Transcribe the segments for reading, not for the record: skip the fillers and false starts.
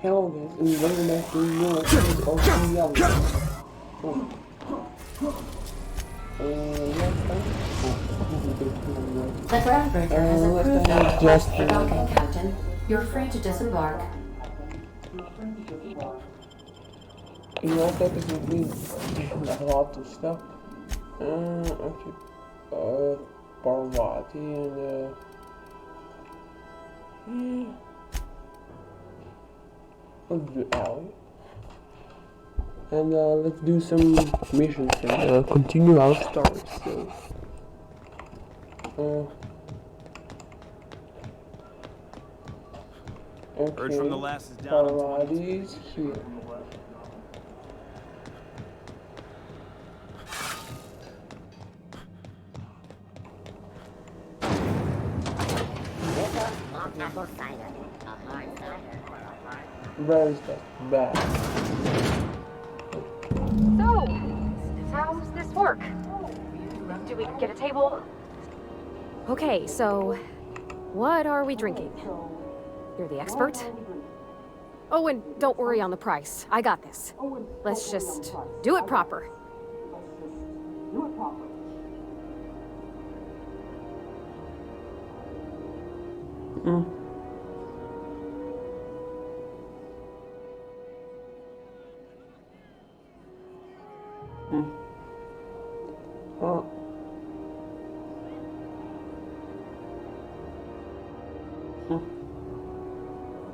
Hello guys, and welcome back to more episode of reality. The groundbreaker has approved your request for docking, Captain. You're free to disembark. You know what episode means? A lot of stuff. Okay. Parvati and let's do Alley. And let's do some missions and continue our story. Okay. Heard from the last is down. Parvati's here. Where's that bag? So, how's this work? Do we get a table? Okay, so what are we drinking? You're the expert? Oh, and don't worry on the price. I got this. Let's just do it proper.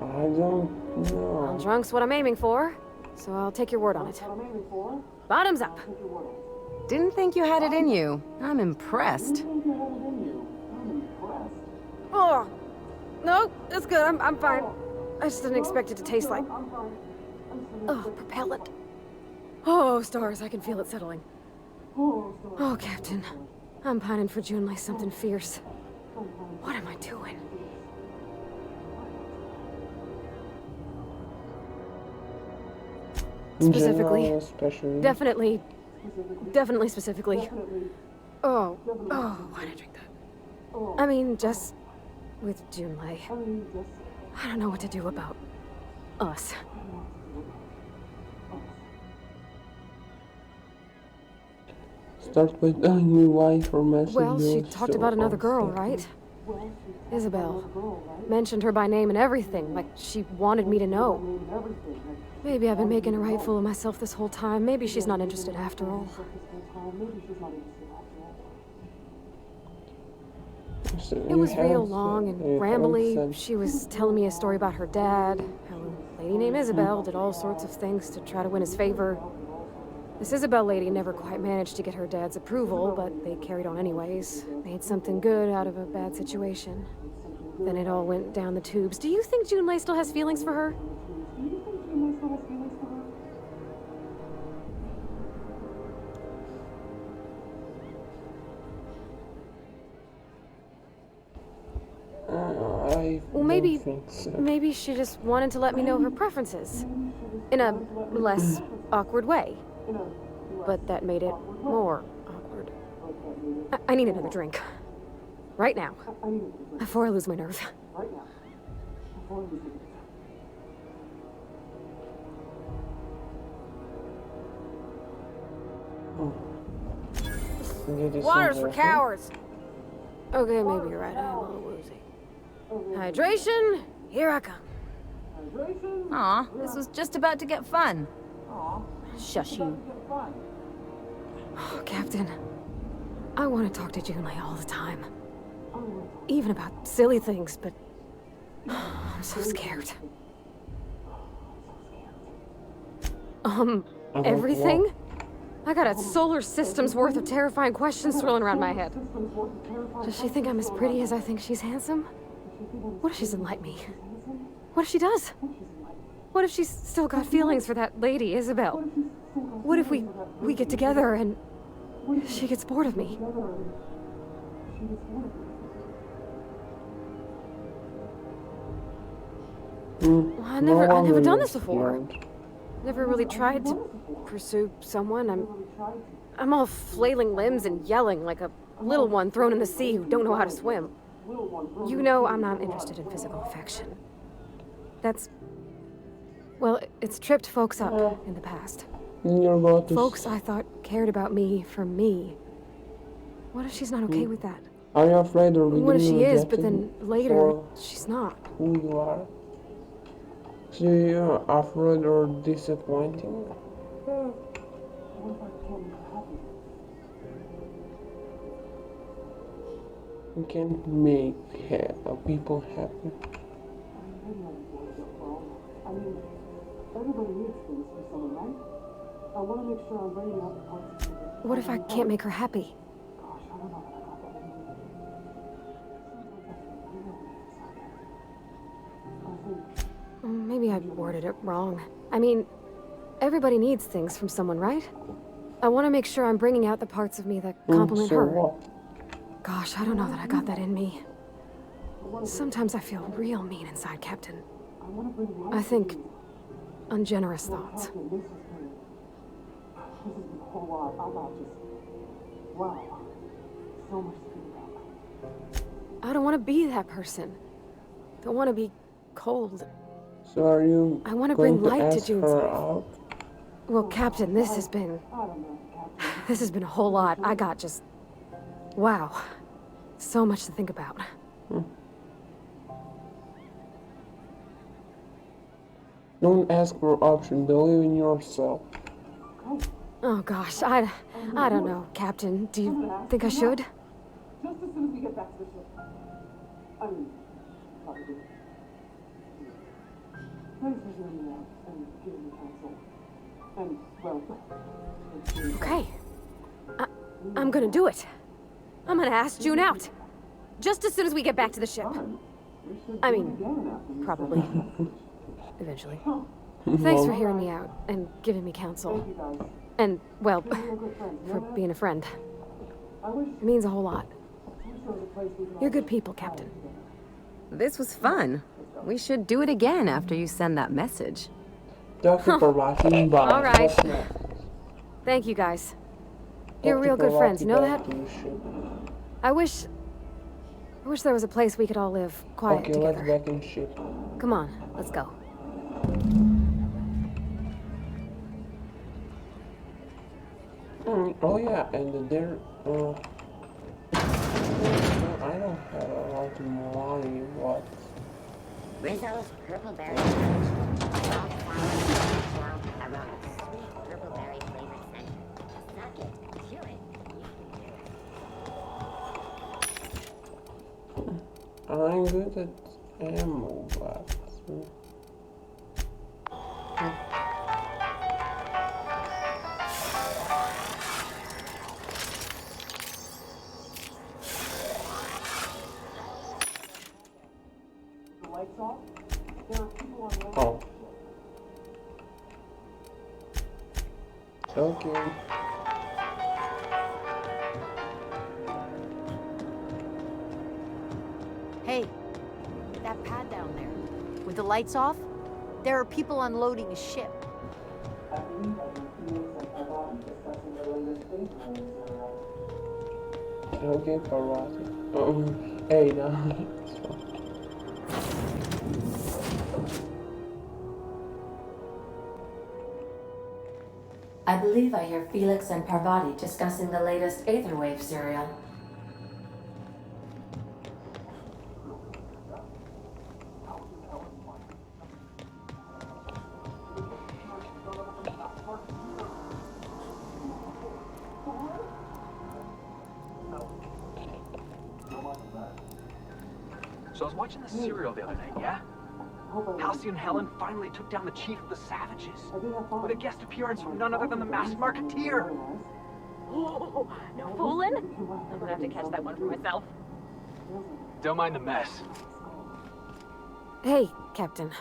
I don't know. Well, drunk's what I'm aiming for, so I'll take your word on it. Bottoms up. Didn't think you had it in you. I'm impressed. Oh, no, it's good. I'm fine. I just didn't expect it to taste like... Oh, propellant. Oh, stars, I can feel it settling. Oh, Captain. I'm pining for June like something fierce. What am I doing? Specifically. General, especially. Definitely specifically. Oh, why'd I drink that? I mean, just with Junlei. I don't know what to do about us. Start by telling me why her message Well, she was talked so about another girl, unexpected. right? Isabel. Mentioned her by name and everything, like she wanted me to know. Maybe I've been making a right fool of myself this whole time. Maybe she's not interested after all. So It you was real have long said- and you have rambly. said- She was telling me a story about her dad, how a lady named Isabel did all sorts of things to try to win his favor. This Isabel lady never quite managed to get her dad's approval, but they carried on anyways. Made something good out of a bad situation. Then it all went down the tubes. Do you think Junlei still has feelings for her? I Well, maybe, don't think so. maybe she just wanted to let me know her preferences. In a less awkward way. But that made it more awkward. I need another drink. Right now. Before I lose my nerve. Get this Water's over for with. cowards. Okay, maybe you're right. I'm a little woozy. Hydration, here I come. Aw, this was just about to get fun. Shush you. Oh, Captain, I want to talk to Junlei all the time. Even about silly things, but I'm so scared. Everything? I got a solar system's worth of terrifying questions swirling around my head. Does she think I'm as pretty as I think she's handsome? What if she doesn't like me? What if she does? What if she's still got feelings for that lady, Isabel? What if we get together and she gets bored of me? Well, I've never done this before. Never really tried to pursue someone. I'm all flailing limbs and yelling like a little one thrown in the sea who don't know how to swim. You know I'm not interested in physical affection. That's Well, it's tripped folks up in the past. You're about to Folks I thought cared about me for me. What if she's not okay with that? Are you afraid or What if being she is, but rejected then later, for she's not? who you are? So you're afraid or disappointing? You can make people happy. What if I can't make her happy? Maybe I worded it wrong. I mean, everybody needs things from someone, right? I want to make sure I'm bringing out the parts of me that complement So her. what? Gosh, I don't know that I got that in me. Sometimes I feel real mean inside, Captain. I think ungenerous thoughts. I don't want to be that person. I don't want to be cold. So are you I want to going bring to light to ask June's her life. out? Well, Captain, this has been a whole lot. I got just... Wow. So much to think about. Don't ask for option, believe in yourself. Oh gosh, I don't know, Captain. Do you think I should? Just as soon as we get back to the ship. I mean, probably. Thanks for hearing me out and giving me counsel. And, well... Okay. I'm gonna do it. I'm gonna ask June out. Just as soon as we get back to the ship. I mean, probably. Eventually. Thanks for hearing me out and giving me counsel. And, well, for being a friend. It means a whole lot. You're good people, Captain. This was fun. We should do it again after you send that message. Thank you for watching. Bye. All right. What's next? Thank you guys. You're Thank you real for good friends, you know watching that? back to the ship. I wish there was a place we could all live quiet Okay, together. let's back in ship. Come on, let's go. Oh yeah, and there, I don't have a lot of money, what? Rizzo's purple berry punch. Soft sound aroma. Sweet purple berry flavored scent. Suck it. Chew it. I'm good at ammo, but... Oh. Okay. Hey, that pad down there, with the lights off, there are people unloading a ship. Okay, Parvati. Hey, now. I believe I hear Felix and Parvati discussing the latest Aetherwave serial. So I was watching the serial the other night, yeah? Halcyon Helen finally took down the chief of the savages with a guest appearance from none other than the masked marketeer. Oh, no fooling? I'm gonna have to catch that one for myself. Don't mind the mess. Hey, Captain.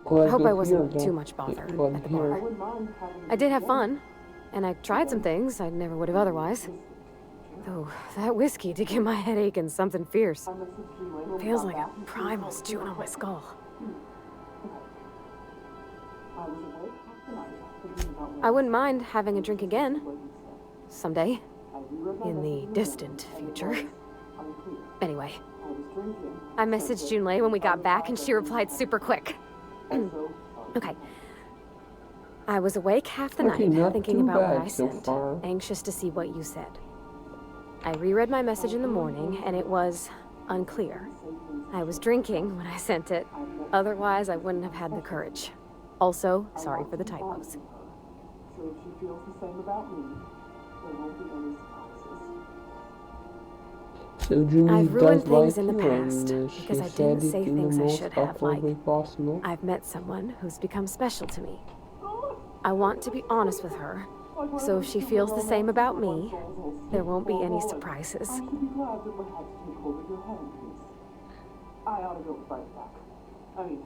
Glad I hope to I wasn't hear too that. much bother But at the here- bar. I did have fun, and I tried some things I never would have otherwise. Though, that whiskey did get my head aching something fierce. Feels like a primal's chewing on my skull. I wouldn't mind having a drink again. Someday. In the distant future. Anyway. I messaged Junlei when we got back and she replied super quick. Okay, I was awake half the Okay, night, not thinking too about what bad I so sent, far. anxious to see what you said. I reread my message in the morning, and it was unclear. I was drinking when I sent it. Otherwise, I wouldn't have had the courage. Also, sorry for the typos. So if she feels the same about me, there won't be any surprises. So Jimmy I've ruined does like things in the you, past and because she I said didn't it say in the things I most should have, awkward like, way possible. I've met someone who's become special to me. I want to be honest with her, so if she feels the same about me, there won't be any surprises. I should be glad to perhaps take hold of your hand, please. I ought to go right back. I mean,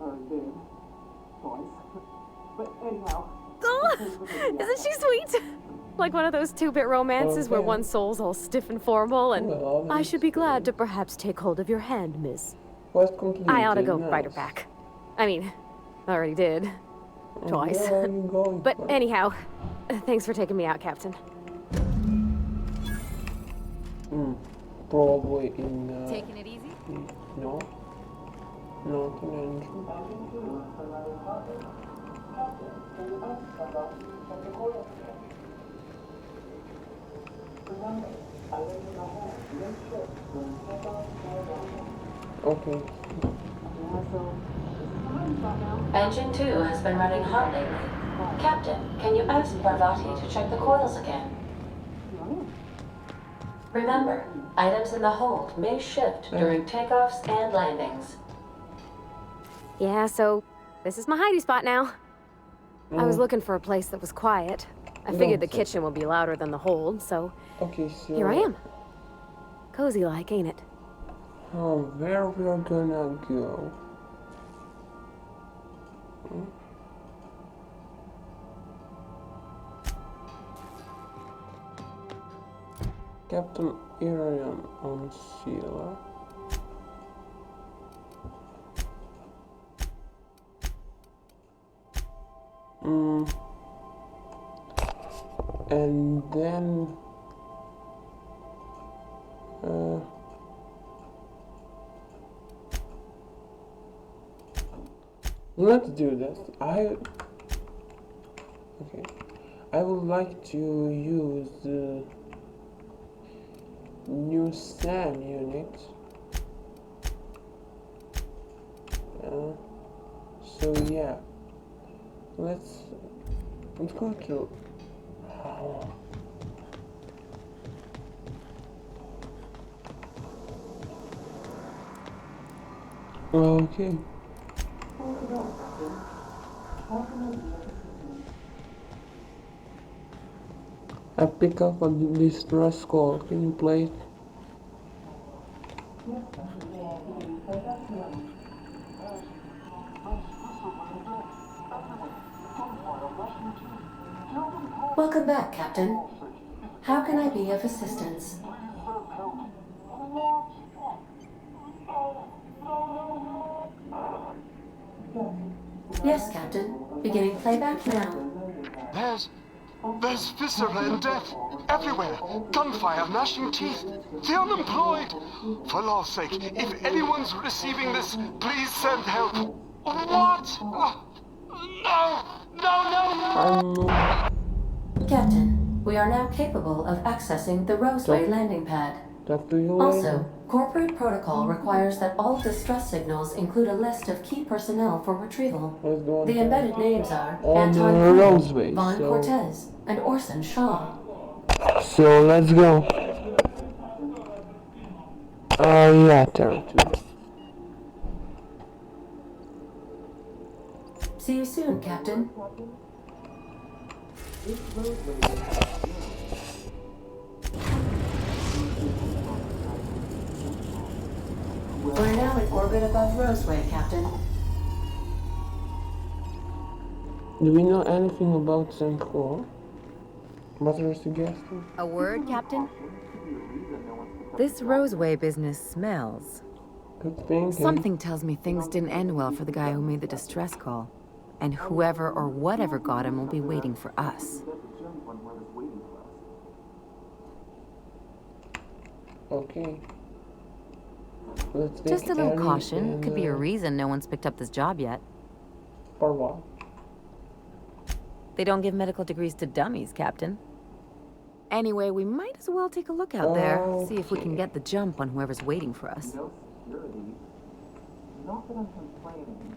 I already did. Twice. But anyhow. Oh, isn't she sweet? Like one of those 2-bit romances where one soul's all stiff and formal, and I should be glad to perhaps take hold of your hand, miss. Was completed. I ought to go nice. write her back. I mean, I already did. Twice. Where are you going But for? anyhow, thanks for taking me out, Captain. Probably in. Taking it easy? No. Not an engine. Okay. Engine 2 has been running hot lately. Captain, can you ask Parvati to check the coils again? Remember, items in the hold may shift during takeoffs and landings. Yeah, so this is my hidey spot now. I was looking for a place that was quiet. I figured the kitchen will be louder than the hold, so Okay, so here I am. Cozy like, ain't it? where we're gonna go? Captain Irian on Sela. And then let's do this. I would like to use the new SAM unit. So yeah, let's go to. Okay. I pick up a distress call. Can you play it? Welcome back, Captain. How can I be of assistance? Yes, Captain. Beginning playback now. There's viscera and death everywhere. Gunfire, gnashing teeth. The unemployed. For law's sake, if anyone's receiving this, please send help. What? No! Captain, we are now capable of accessing the Roseway landing pad. Talk to you Also, later. corporate protocol requires that all distress signals include a list of key personnel for retrieval. Let's go on The to- embedded names are on the Anton Roseway, Vaughn so- Cortez, and Orson Shaw. So let's go. Yeah, territory. See you soon, Captain. We're now in orbit above Roseway, Captain. Do we know anything about St. What are you suggesting? A word, Captain? This Roseway business smells. Good thinking. Something tells me things didn't end well for the guy who made the distress call. And whoever or whatever got him will be waiting for us. Okay. Let's Just take a little Annie caution. and, Could be a reason no one's picked up this job yet. For what? They don't give medical degrees to dummies, Captain. Anyway, we might as well take a look out there, see if we can get the jump on whoever's waiting for us. No security. Not that I'm complaining.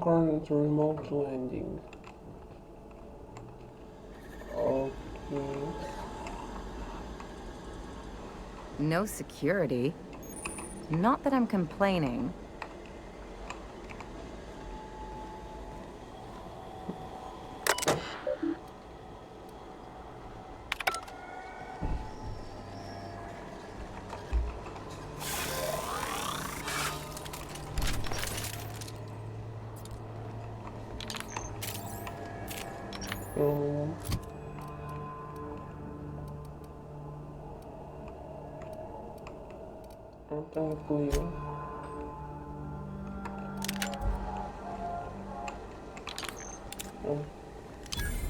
Current remote landing. Okay. No security. Not that I'm complaining. Clear.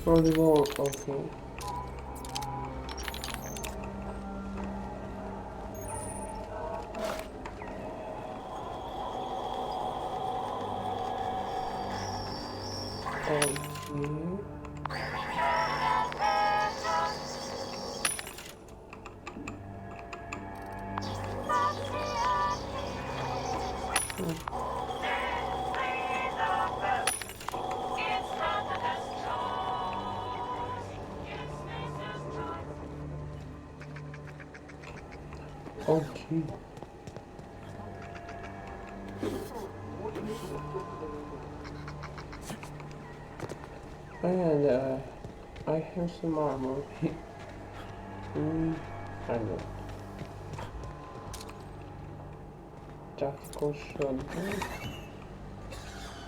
For the wall, okay. Okay. And I have some armor. I know. Tactical shotgun.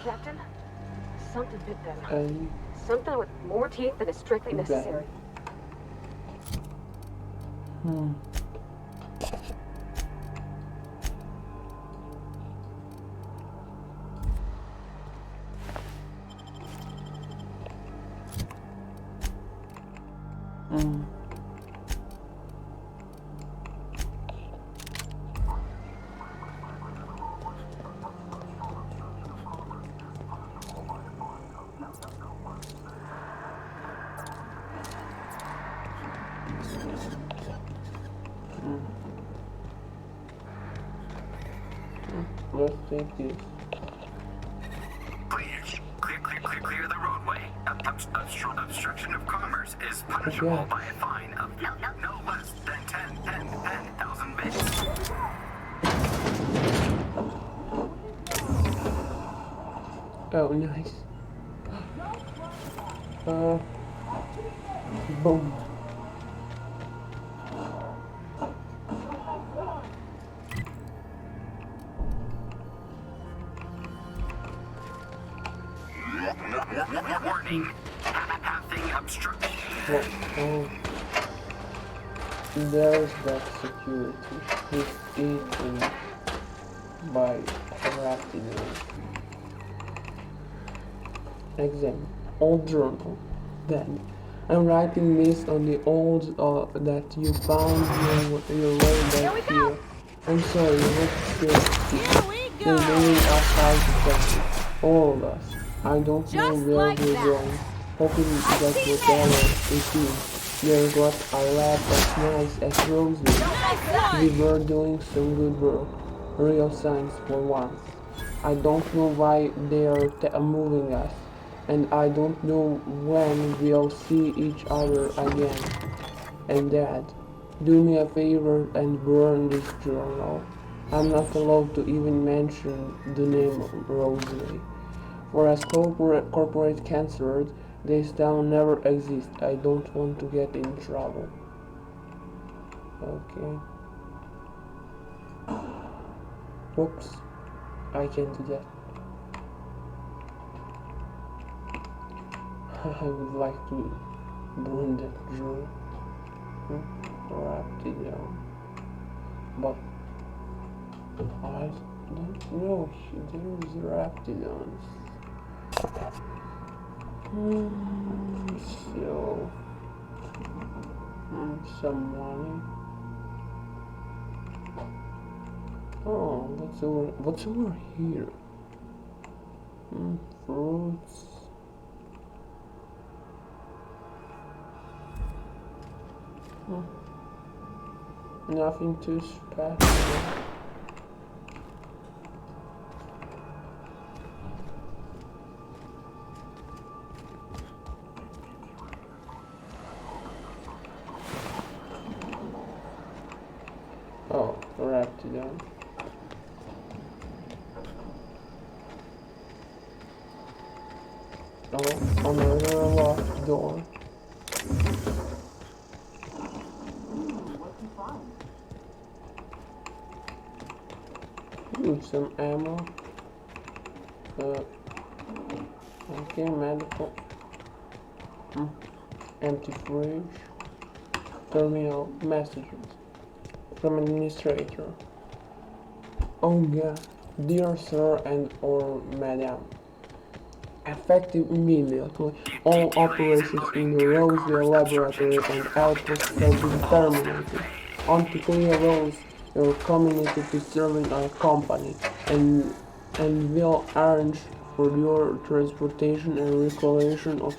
Captain, something bit them. And Something with more teeth than is strictly necessary. Let's take this. Please, clear the roadway. Obstruction of commerce is punishable by a fine of no less than 10,000 bits. Oh, nice. Boom. Warning. Pathing obstruction. Oh. There's that security. He's eaten by Halcyon. Exam. Old journal. Then, I'm writing this on the old that you found your way back here. I'm sorry, what's your You're moving outside the country. All of us. I don't know where we're going. Hoping that whatever it is, there's what I laugh as nice as Roseway. We were doing some good work. Real science for once. I don't know why they are moving us. And I don't know when we'll see each other again. And Dad, do me a favor and burn this journal. I'm not allowed to even mention the name of Roseway. For as corporate cancerers, this town never exists. I don't want to get in trouble. Okay. Oops. I can't do that. I would like to burn that journal. Wrap it down. But I don't know if there's raptidons. So some money. Oh, What's over here? Fruits. Nothing too special. Oh, wrapped it down. Oh, another locked door. Ooh, some ammo. Okay, medical. Empty fridge. Terminal messages from administrator. Oh yeah, dear sir and or madam. Effective immediately, all operations in the Roseway laboratory and outposts have been terminated. Unclear roles your community to serving our company and will arrange for your transportation and recreation of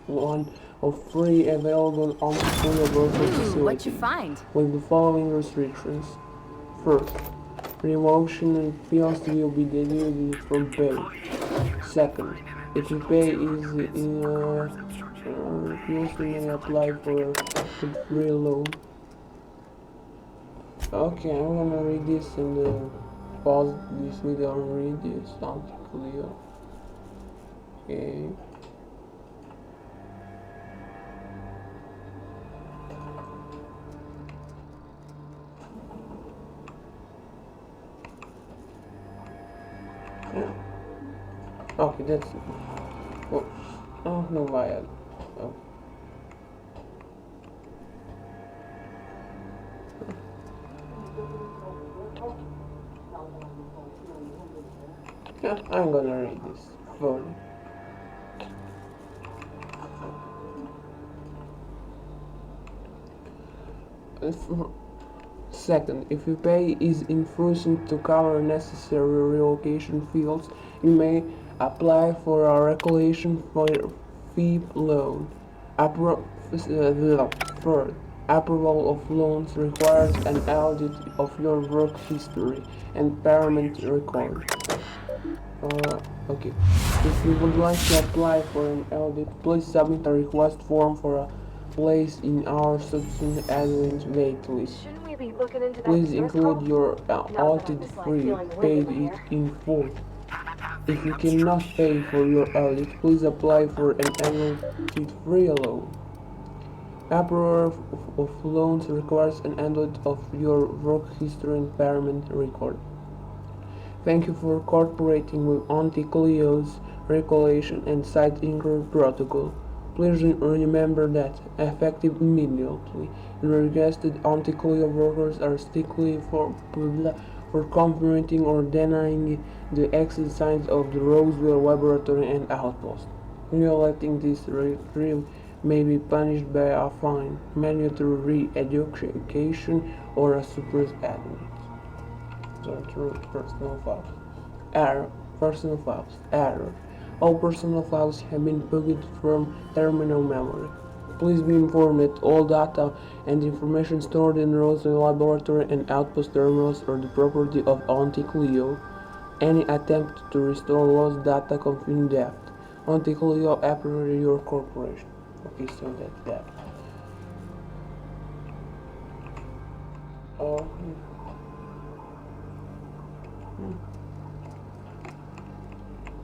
one of three available unclear worker facilities. What'd you find? With the following restrictions. First, revocation and fields will be delivered from pay. Second, if your pay is in you may apply for a free loan. Okay, I'm gonna read this and pause this video and read this unclear. Okay. Okay, that's it. Oh, no, why? Oh. Yeah, I'm gonna read this for you. Second, if your pay is insufficient to cover necessary relocation fields, you may apply for a relocation fee loan. Third, approval of loans requires an audit of your work history and payment record. Okay. If you would like to apply for an audit, please submit a request form for a place in our substance admin wait list. Please include your audit fee paid it in full. If you cannot pay for your audit, please apply for an audit free loan. Approval of loans requires an audit of your work history and payment record. Thank you for cooperating with Auntie Cleo's regulation and site include protocol. Please remember that, effective immediately, requested Auntie Cleo workers are strictly for confirming or denying the exercise of the Roseway laboratory and outpost. Violating this rule may be punished by a fine, mandatory re-education, or a suppressed admit. Personal files. Error. Personal files. Error. All personal files have been plugged from terminal memory. Please be informed that all data and information stored in Roseway laboratory and outpost terminals are the property of Auntie Cleo. Any attempt to restore lost data confirms theft. Auntie Cleo approved your corporation. Okay, so that's that. Oh.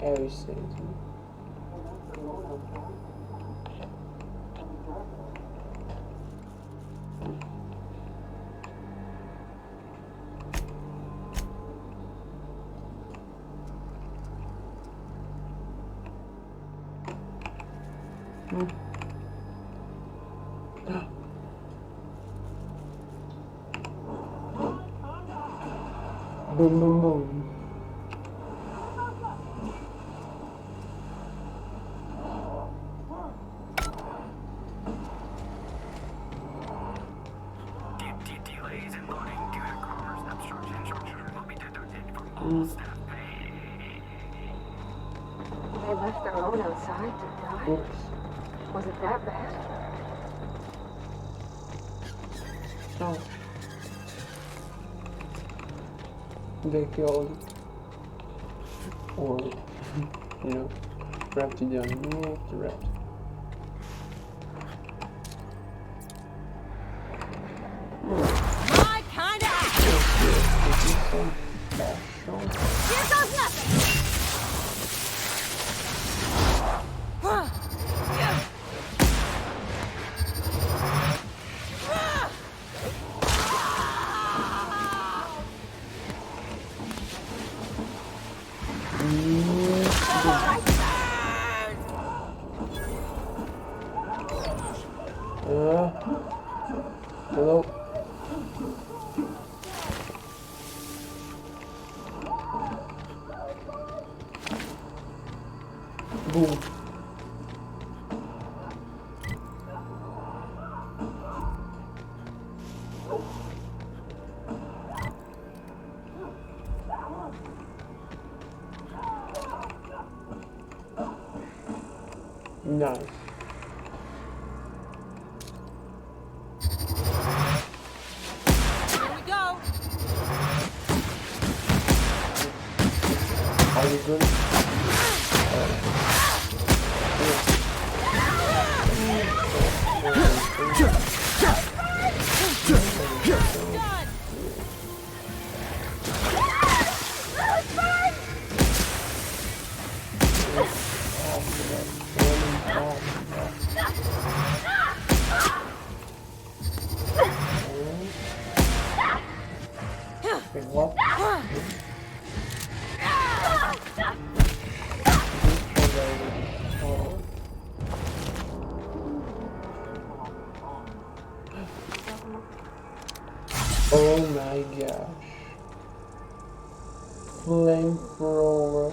Everything. Boom, boom, boom. Delays in loading due to commerce obstruction will be deducted They left their own outside to die. Oops. Was it that bad? Oh. They killed, or, you know, wrapped it down the wrapped. My kind of action. Here goes nothing. Hello. Boom. Nice. Here we go. Are you good? Wait, what? Oh my gosh. Flamethrower.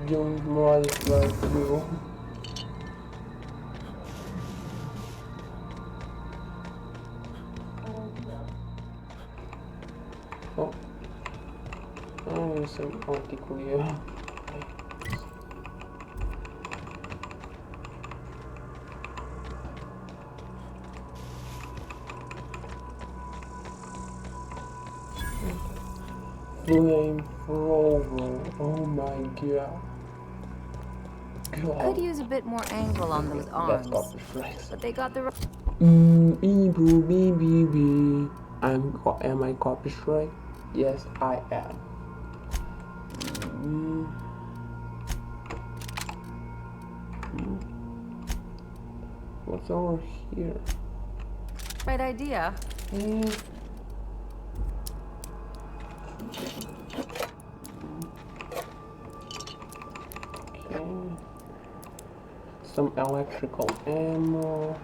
Don't modify you. Oh. Oh, some anti-clear. Flamethrower. Oh my god. Could use a bit more angle on those arms. But they got the Am I copyright? Yes, I am. What's over here? right idea. Okay. Some electrical ammo.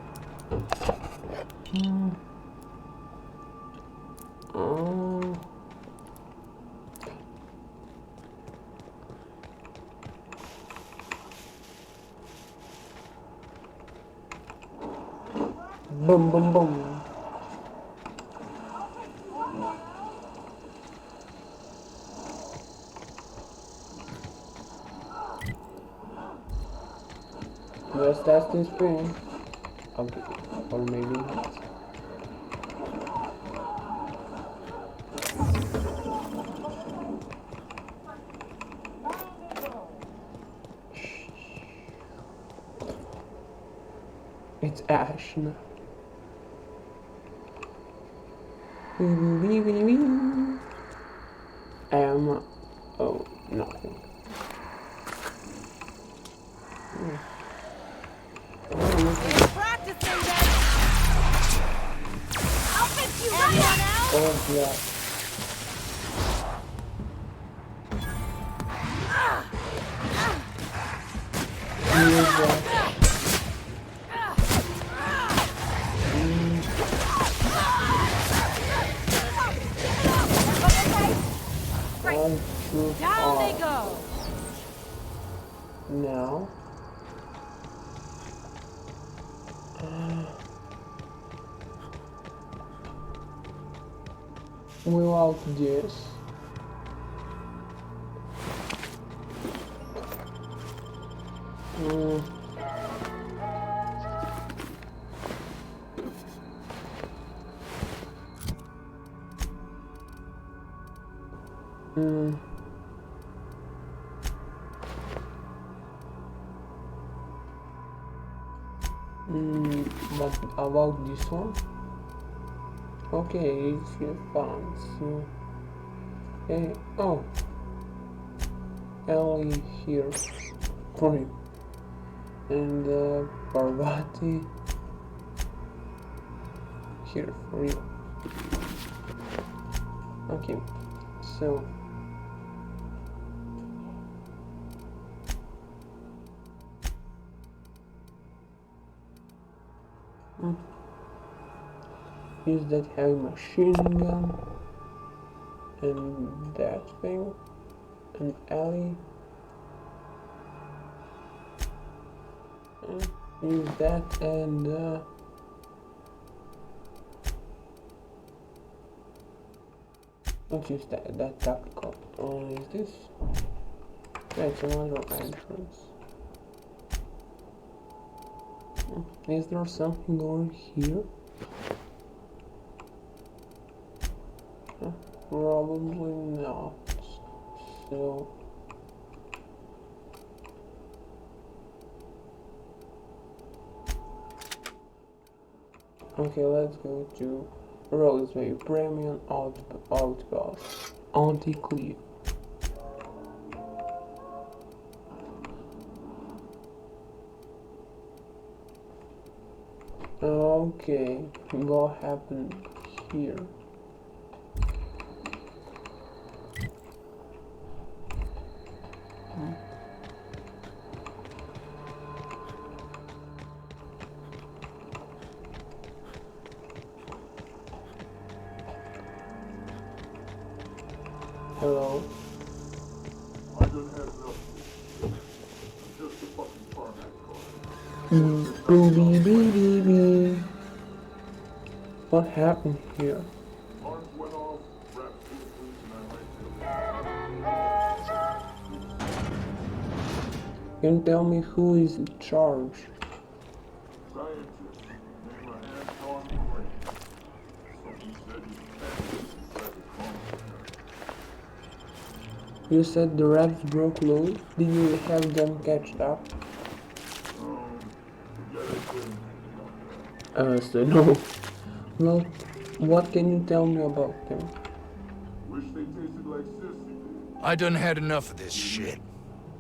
Boom, boom, boom. Let's test this thing. Okay, or maybe not. It's Ash now. Oh, nothing. Practicing that. I'll fix you right now. Oh, yeah. Down they go. Now. Without this. But about this one? Okay, it's your found. So, okay. Oh, Ellie here for you, and Parvati here for you. Okay, so. Is that heavy machine gun and that thing and Ellie use that and don't use that tactical. Is this? Yeah, it's another entrance. Is there something over here? Probably not. So okay, let's go to Roseway Premium Outpost Anti-Clear. Okay, what happened here? Hello? I don't have enough. Just a fucking tarmac car. What happened here? Alarms went off, wrapped to the police, and I Can you tell me who is in charge? scientist, named Halcyon. Somebody said he's panicked inside the comm center. You said the rats broke loose. Did you have them catch up? Yeah, they couldn't. So no. Well, what can you tell me about them? Wish they tasted like sissy. I done had enough of this shit.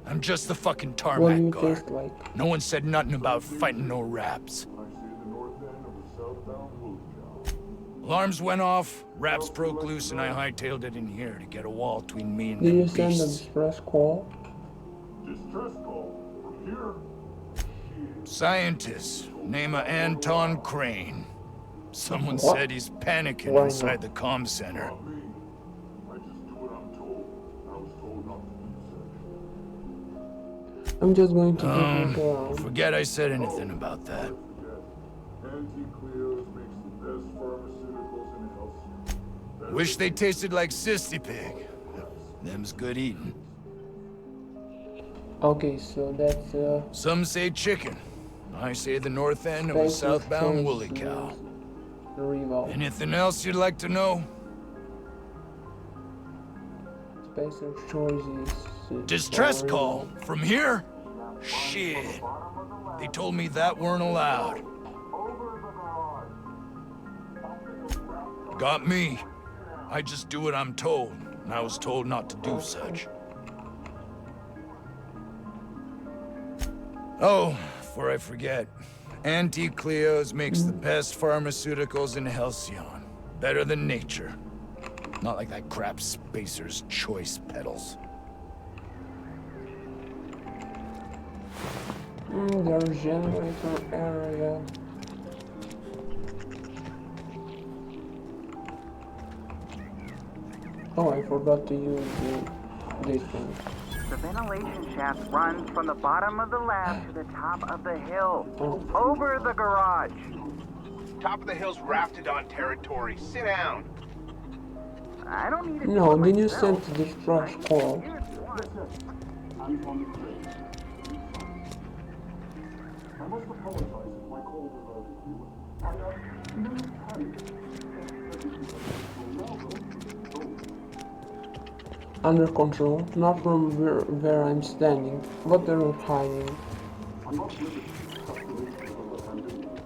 I'm just the fucking What do tarmac you guard. taste like? No one said nothing about fighting no raps. I see the north end of the southbound Halcyon. Alarms went off, raps broke loose, and I hightailed it in here to get a wall between me and Did them you send a beasts. distress call? Distress call from here. Shit. Scientist, name of Anton Crane. Someone What? said he's panicking Why inside not? the comm center. Not me. I just do what I'm told. I was told not to do such. I'm just going to take a look around. Forget I said anything about that. Anti-Cleos makes the best pharmaceuticals in Halcyon. Wish they tasted like Sissy Pig. Them's good eating. Okay, so that's Some say chicken. I say the north end of a southbound woolly cow. Revolve. Anything else you'd like to know? Special choices. Distress call? From here? Shit. They told me that weren't allowed. Got me. I just do what I'm told, and I was told not to do such. Oh, before I forget, Anti-Cleos makes the best pharmaceuticals in Halcyon. Better than nature. Not like that crap Spacer's Choice pedals. There's generator area. Oh, I forgot to use this thing. The ventilation shaft runs from the bottom of the lab to the top of the hill. Over the garage. Top of the hill's rafted on territory. Sit down. I don't need it. No, did you send the distress call? must apologize if my call diverted you. I may have panicked. Under control, not from where I'm standing. What are you hiding? I'm not here to discuss the nature of the pandemic.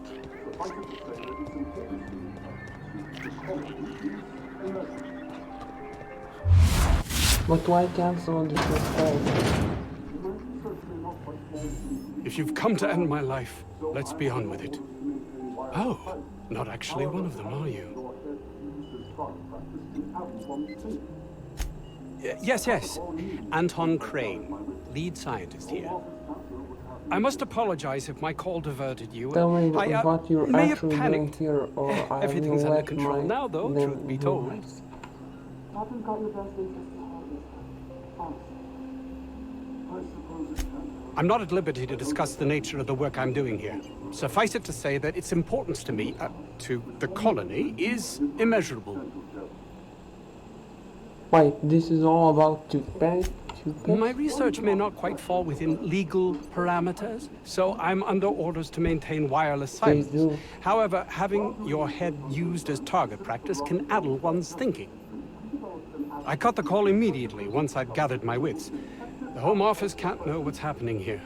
Suffice it to say that it's important to me. The colony is immeasurable. But why cancel this call? If you've come to end my life, let's be on with it. Oh, not actually one of them, are you? Yes. Anton Crane, lead scientist here. I must apologize if my call diverted you. Tell me I what you're may have actually doing panicked. here, or I Everything's will under let control my now, though, them truth be do told. it. Captain's got your best interests at heart, mister. Honest. I suppose it can. I'm not at liberty to discuss the nature of the work I'm doing here. Suffice it to say that its importance to me, to the colony, is immeasurable. Wait, this is all about toothpaste? My research may not quite fall within legal parameters, so I'm under orders to maintain wireless silence. However, having your head used as target practice can addle one's thinking. I cut the call immediately once I'd gathered my wits. The Home Office can't know what's happening here.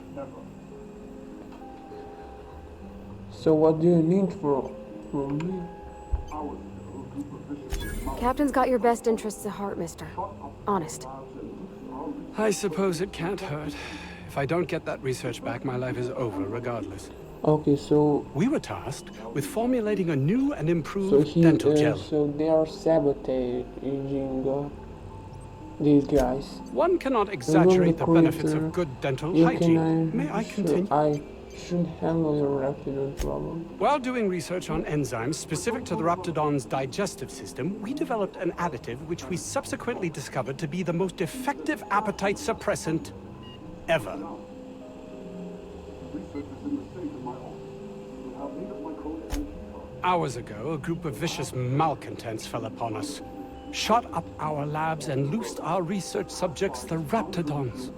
So what do you need from me? Captain's got your best interests at heart, mister. Honest. I suppose it can't hurt. If I don't get that research back, my life is over regardless. Okay, so... We were tasked with formulating a new and So improved dental gel. So they are sabotaging these guys. One cannot exaggerate the benefits of good dental hygiene. May I continue? I should handle your rapidon problem. While doing research on enzymes specific to the Raptidon's digestive system, we developed an additive which we subsequently discovered to be the most effective appetite suppressant ever. Hours ago, a group of vicious malcontents fell upon us, shot up our labs and loosed our research subjects, the Raptidons.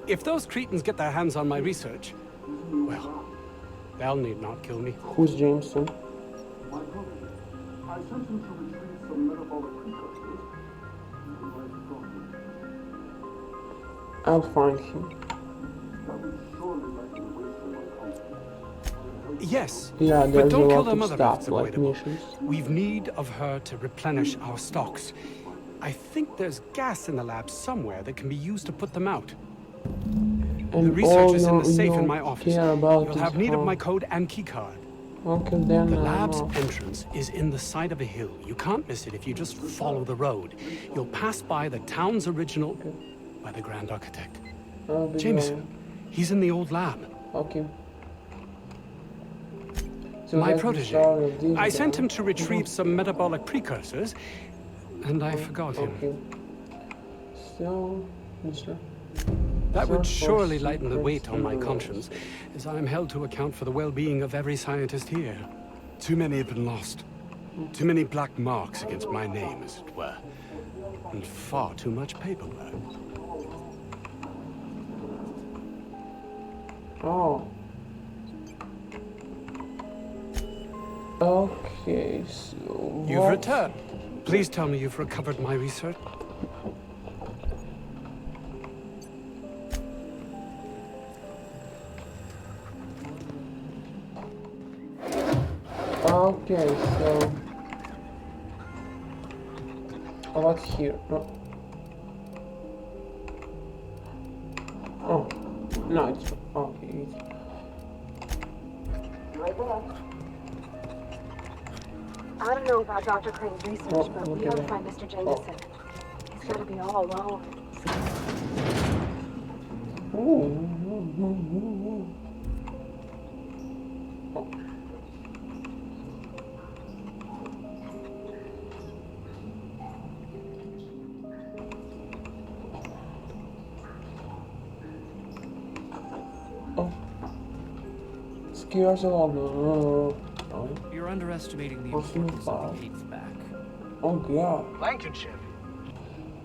If those cretins get their hands on my research, well, they'll need not kill me. Who's Jameson? I sent him to retrieve some metabolic precursors. I'll find him. Yes, Yeah, but there's a don't kill lot their of mother if stuff, it's like avoidable. missions. We've need of her to replenish our stocks. I think there's gas in the lab somewhere that can be used to put them out. The And research is in all the safe in you my office. care about You'll is have need of how- my code and keycard. Okay, then The I'm lab's off. entrance is in the side of a hill. You can't miss it if you just follow the road. You'll pass by the town's original by the Grand Architect. I'll be Jameson, going. he's in the old lab. Okay. So My that's the protege. start of this I sent game. him to retrieve some metabolic precursors, and I forgot him. Okay. So, mister. That would Search for surely lighten the secrets weight on in my the conscience, as I'm held to account for the well-being of every scientist here. Too many have been lost. Too many black marks against my name, as it were. And far too much paperwork. Oh. Okay, so... You've what- returned. Please tell me you've recovered my research. Okay, so... What's here? Oh. No, it's... Okay, it's... I don't know about Dr. Crane's research, Oh, but we okay. gotta find Mr. Jameson. He's gotta be all alone. Scares a lot. You're underestimating the Personal importance of file. the Kate's back. Oh god. Blankenship.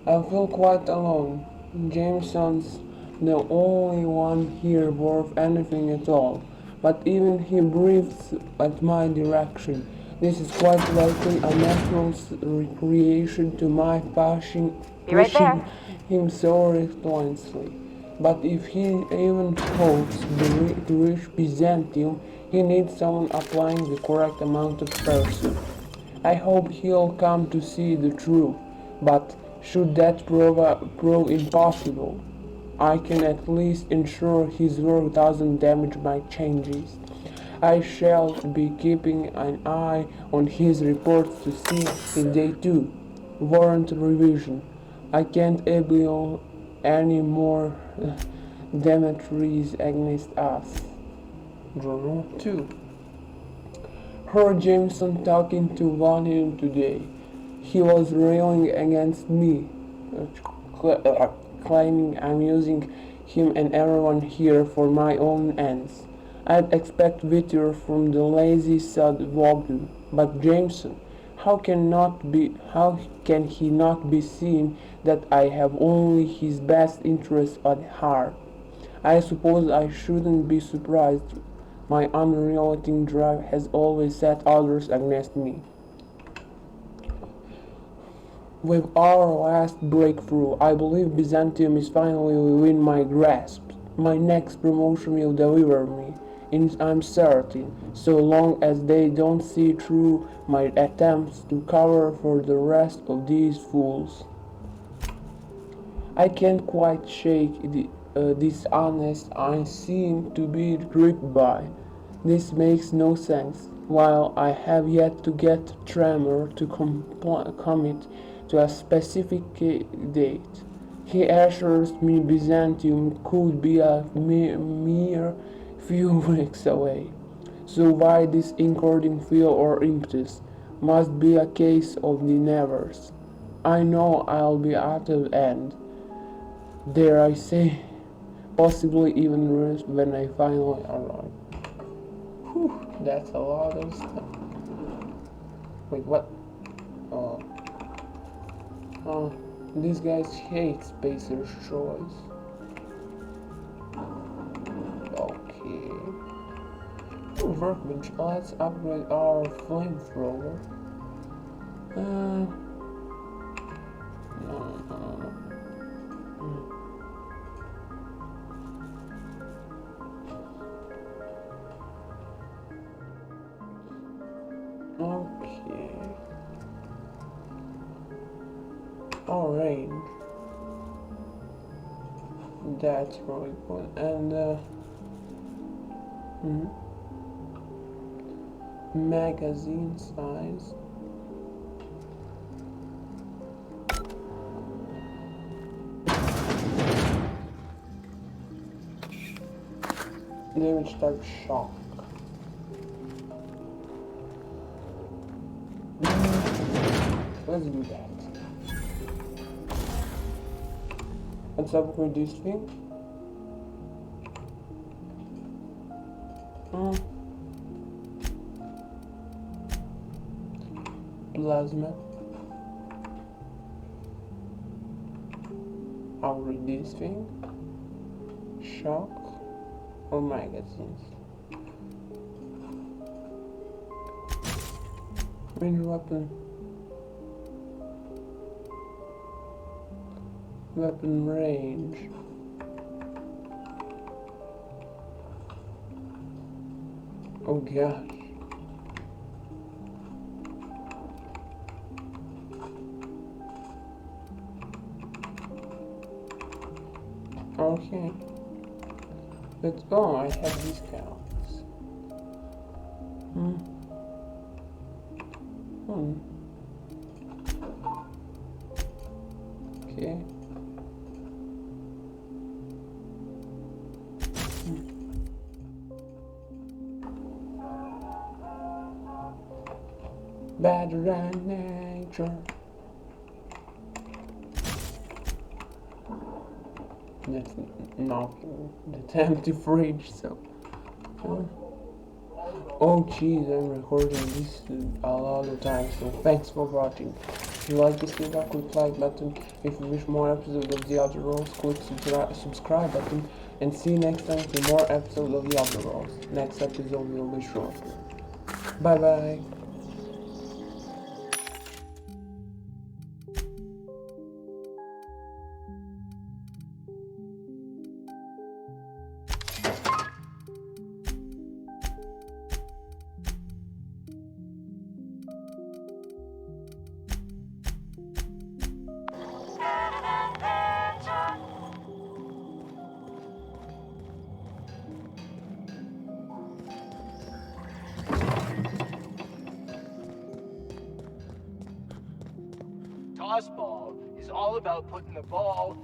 I feel quite alone. Jameson's the only one here worth anything at all. but even he breathes at my direction. This is quite likely a natural recreation to my pushing him so relentlessly. But if he even hopes to reach Byzantium, he needs someone applying the correct amount of pressure. I hope he'll come to see the truth, but should that prove impossible, I can at least ensure his work doesn't damage my changes. I shall be keeping an eye on his reports to see if they too warrant revision. I can't able any more Demetrius against us. Journal 2. Heard Jameson talking to Vanian today. He was railing against me, claiming I'm using him and everyone here for my own ends. I'd expect victory from the lazy sod Vogel, but Jameson, how can he not be seen that I have only his best interests at heart? I suppose I shouldn't be surprised. My unrelenting drive has always set others against me. With our last breakthrough, I believe Byzantium is finally within my grasp. My next promotion will deliver me, I'm certain, so long as they don't see through my attempts to cover for the rest of these fools. I can't quite shake this honest I seem to be gripped by. This makes no sense. While I have yet to get Tremor to commit to a specific date, he assures me Byzantium could be a mere few weeks away. So why this incurring fear or impetus? Must be a case of the nevers. I know I'll be at the end. Dare I say, possibly even worse when I finally arrive. Whew, that's a lot of stuff. Wait, what? These guys hate Spacer's choice. Okay. Workbench, let's upgrade our flamethrower. No. Okay. All range. That's really good. And magazine size. Damage type shock. Let's do that. Let's upgrade this thing. Plasma. I'll read this thing. Shock or magazines. Range weapon. Weapon range. Oh gosh. Okay. Let's go. I have discounts. Okay. Better than nature. That's not the empty fridge, so. Oh jeez, I'm recording this a lot of times, so thanks for watching. If you like this video, click like button. If you wish more episodes of the other roles, click subscribe button. And see you next time for more episodes of The Other Worlds. Next episode will be shortly. Bye bye. Tossball is all about putting the ball